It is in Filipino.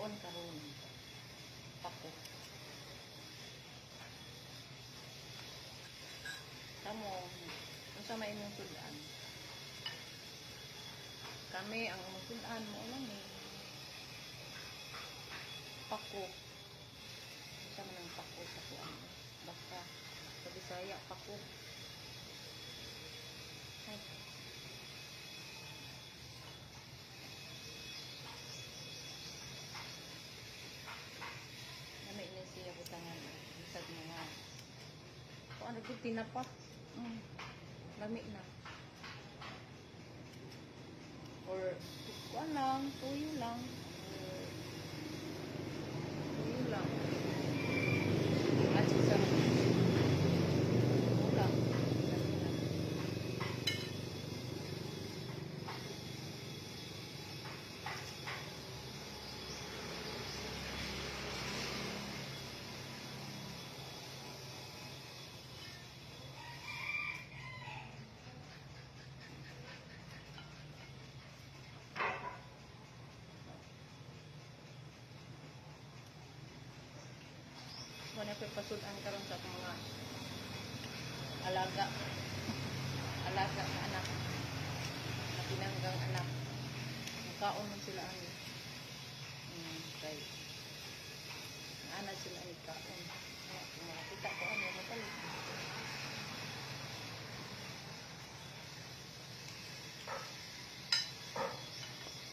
kuon karon. Pako. Tamo, unsa may imong sudan? Kami ang imong sudan mo lang eh. Pako. Unsa man ang pako sa kuan? Basta sa Bisaya pako. Ay. Namay na siya butangan. Bisag mga kung ano ito, tinapak. Lami na. Or, kuan lang, tuyo lang. Or, tuyo lang. At sa ulam. Lami na. Wala ko pasudan karon sa mga alaga. Alaga na anak. Na pinanggang anak. Nakaon man sila ani. Kay ana sila ni kaon. Makita ko ano matalit.